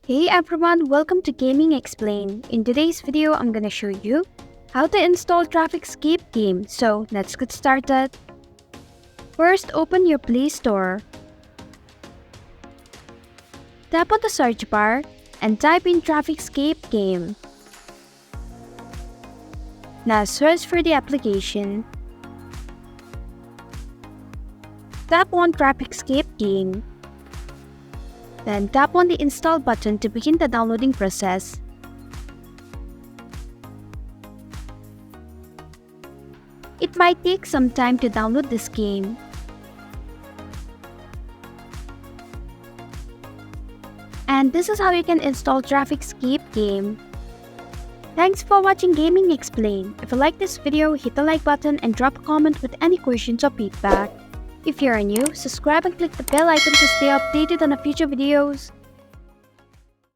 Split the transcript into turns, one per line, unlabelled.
Hey everyone, welcome to Gaming Explained. In today's video, I'm gonna show you how to install Trafficscape game. So let's get started. First, open your Play Store. Tap on the search bar and type in Trafficscape game. Now search for the application. Tap on Trafficscape game. Then tap on the install button to begin the downloading process. It might take some time to download this game. And this is how you can install Trafficscape game. Thanks for watching Gaming Explained. If you like this video, hit the like button and drop a comment with any questions or feedback. If you are new, subscribe and click the bell icon to stay updated on the future videos.